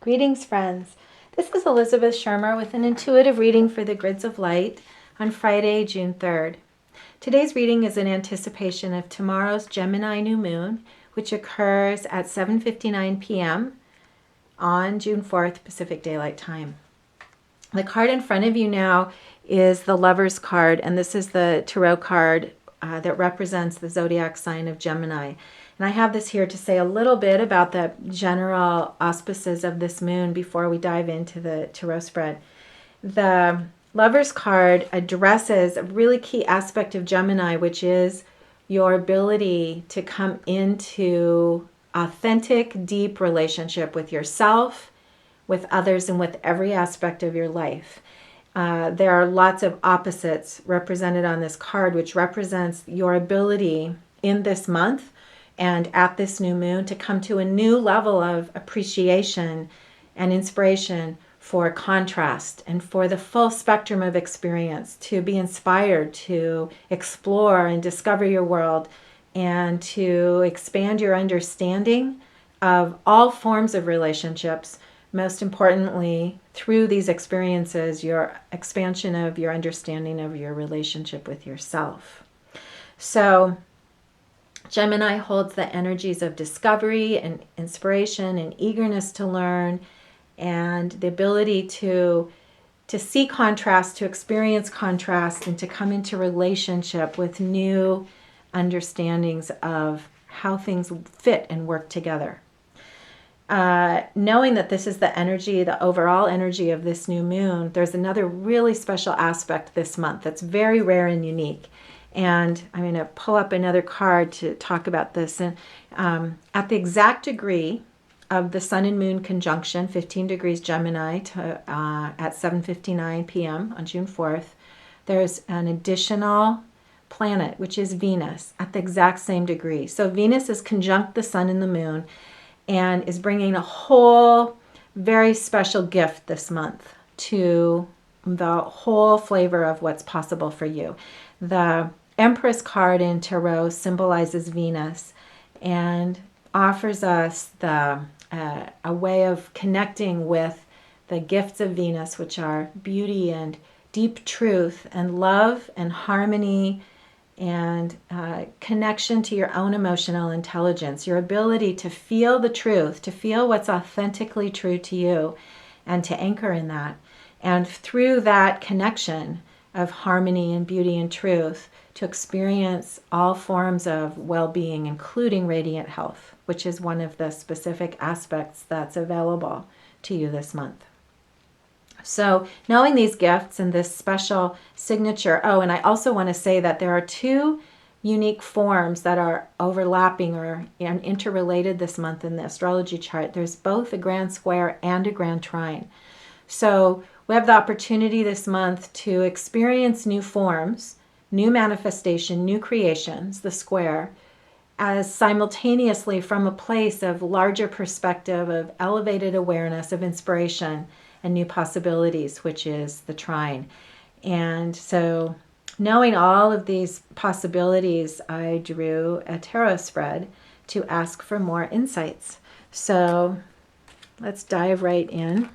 Greetings, friends. This is Elizabeth Shermer with an intuitive reading for the Grids of Light on Friday, June 3rd. Today's reading is in anticipation of tomorrow's Gemini new moon, which occurs at 7:59 p.m. on June 4th, Pacific Daylight Time. The card in front of you now is the Lover's card, and this is the tarot card that represents the zodiac sign of Gemini. And I have this here to say a little bit about the general auspices of this moon before we dive into the tarot spread. The Lover's card addresses a really key aspect of Gemini, which is your ability to come into authentic, deep relationship with yourself, with others, and with every aspect of your life. There are lots of opposites represented on this card, which represents your ability in this month and at this new moon to come to a new level of appreciation and inspiration for contrast and for the full spectrum of experience, to be inspired to explore and discover your world and to expand your understanding of all forms of relationships. Most importantly, through these experiences, your expansion of your understanding of your relationship with yourself. So, Gemini holds the energies of discovery and inspiration and eagerness to learn, and the ability to see contrast, to experience contrast, and to come into relationship with new understandings of how things fit and work together. Knowing that this is the energy, the overall energy of this new moon, there's another really special aspect this month that's very rare and unique. And I'm going to pull up another card to talk about this. And at the exact degree of the Sun and Moon conjunction, 15 degrees Gemini at 7:59 p.m. on June 4th, there's an additional planet, which is Venus, at the exact same degree. So Venus is conjunct the Sun and the Moon, and is bringing a whole very special gift this month to the whole flavor of what's possible for you. The Empress card in Tarot symbolizes Venus and offers us a way of connecting with the gifts of Venus, which are beauty and deep truth and love and harmony and connection to your own emotional intelligence, your ability to feel the truth, to feel what's authentically true to you, and to anchor in that. And through that connection of harmony and beauty and truth, to experience all forms of well-being, including radiant health, which is one of the specific aspects that's available to you this month. So knowing these gifts and this special signature, and I also want to say that there are two unique forms that are overlapping or interrelated this month in the astrology chart. There's both a grand square and a grand trine. So we have the opportunity this month to experience new forms, new manifestation, new creations, the square, as simultaneously from a place of larger perspective, of elevated awareness, of inspiration, and new possibilities, which is the trine. And so knowing all of these possibilities, I drew a tarot spread to ask for more insights. So let's dive right in.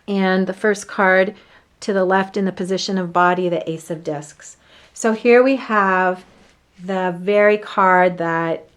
And the first card to the left in the position of body, the Ace of Discs. So here we have the very card that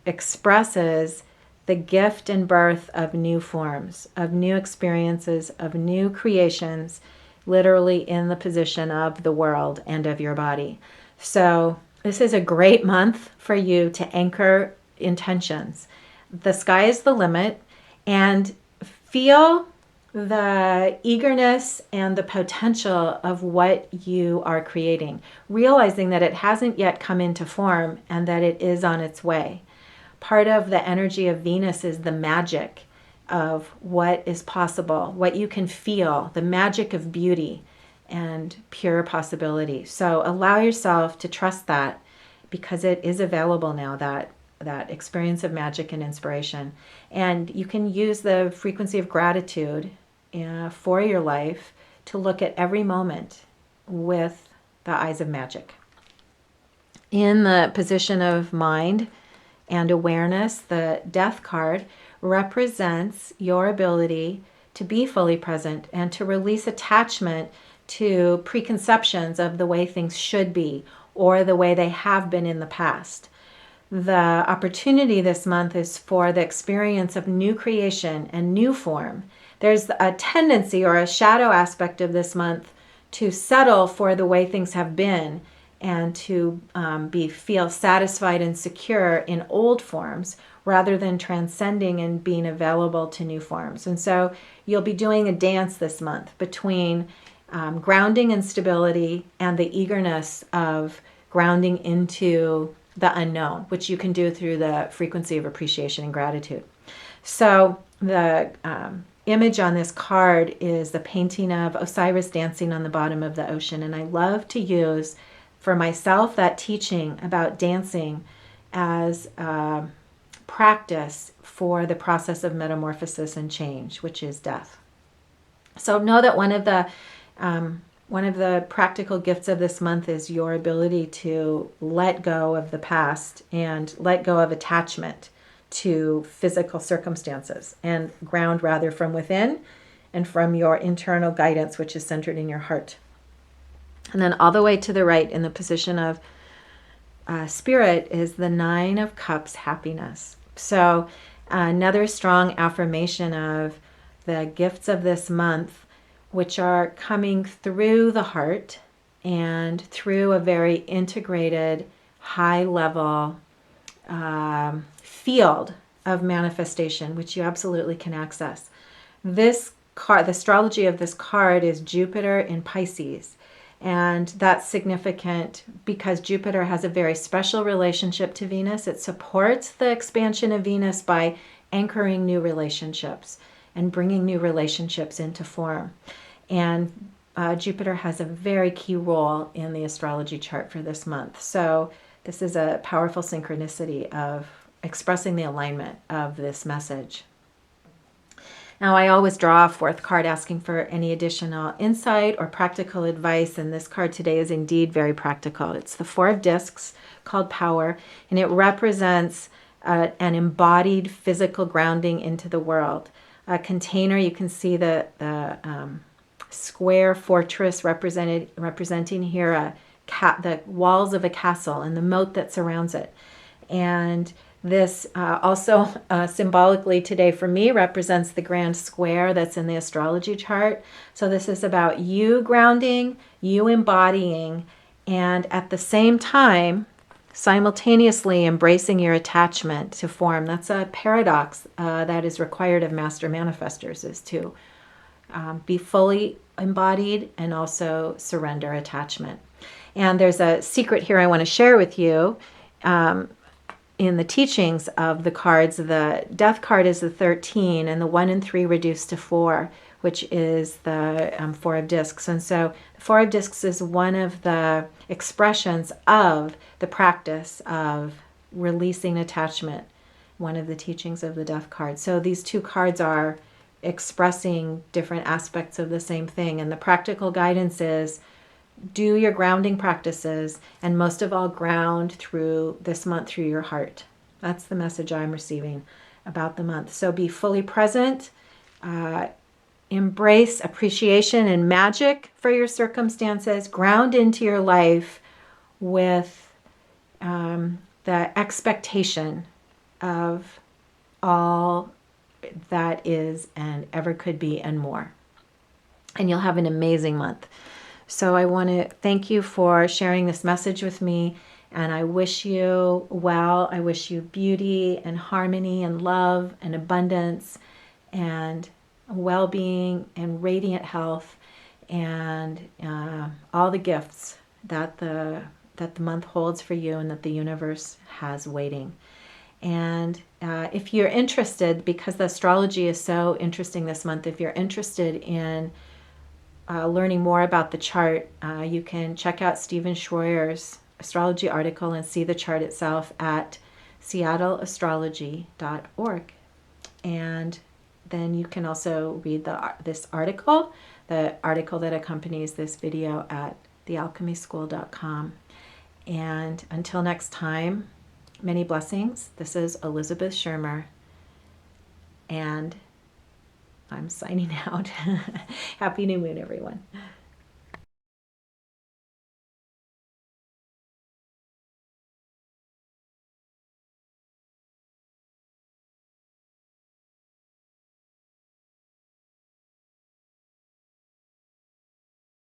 expresses the gift and birth of new forms, of new experiences, of new creations, literally in the position of the world and of your body. So this is a great month for you to anchor intentions. The sky is the limit, and feel the eagerness and the potential of what you are creating, realizing that it hasn't yet come into form and that it is on its way. Part of the energy of Venus is the magic of what is possible, what you can feel, the magic of beauty and pure possibility. So allow yourself to trust that, because it is available now, that experience of magic and inspiration. And you can use the frequency of gratitude for your life to look at every moment with the eyes of magic. In the position of mind and awareness, the Death card represents your ability to be fully present and to release attachment to preconceptions of the way things should be or the way they have been in the past. The opportunity this month is for the experience of new creation and new form. There's a tendency or a shadow aspect of this month to settle for the way things have been and to feel satisfied and secure in old forms rather than transcending and being available to new forms. And so you'll be doing a dance this month between grounding and stability and the eagerness of grounding into the unknown, which you can do through the frequency of appreciation and gratitude. So the image on this card is the painting of Osiris dancing on the bottom of the ocean. And I love to use for myself that teaching about dancing as a practice for the process of metamorphosis and change, which is death. So know that one of the practical gifts of this month is your ability to let go of the past and let go of attachment to physical circumstances and ground rather from within and from your internal guidance, which is centered in your heart. And then all the way to the right in the position of spirit is the 9 of Cups, happiness. So another strong affirmation of the gifts of this month, which are coming through the heart and through a very integrated, high-level field of manifestation, which you absolutely can access. This card, the astrology of this card is Jupiter in Pisces. And that's significant because Jupiter has a very special relationship to Venus. It supports the expansion of Venus by anchoring new relationships and bringing new relationships into form. And Jupiter has a very key role in the astrology chart for this month. So this is a powerful synchronicity of expressing the alignment of this message. Now, I always draw a 4th card asking for any additional insight or practical advice, and this card today is indeed very practical. It's the 4 of Discs, called Power, and it represents an embodied physical grounding into the world. A container, you can see the square fortress representing here the walls of a castle and the moat that surrounds it. And this also symbolically today for me represents the grand square that's in the astrology chart. So this is about you grounding, you embodying, and at the same time, simultaneously embracing your attachment to form. That's a paradox that is required of master manifestors, is to be fully embodied and also surrender attachment. And there's a secret here I want to share with you. In the teachings of the cards, the death card is the 13 and the 1 and 3 reduced to 4, which is the 4 of Discs. And so the 4 of Discs is one of the expressions of the practice of releasing attachment, one of the teachings of the death card. So these two cards are expressing different aspects of the same thing. And the practical guidance is do your grounding practices, and most of all, ground through this month through your heart. That's the message I'm receiving about the month. So be fully present, embrace appreciation and magic for your circumstances, ground into your life with the expectation of all that is and ever could be and more. And you'll have an amazing month. So I want to thank you for sharing this message with me, and I wish you well. I wish you beauty and harmony and love and abundance and well-being and radiant health and all the gifts that the month holds for you and that the universe has waiting. And if you're interested, because the astrology is so interesting this month, if you're interested in learning more about the chart, you can check out Stephen Schroyer's astrology article and see the chart itself at seattleastrology.org. And then you can also read this article, the article that accompanies this video at thealchemyschool.com. And until next time, many blessings. This is Elizabeth Shermer. And I'm signing out. Happy new moon, everyone.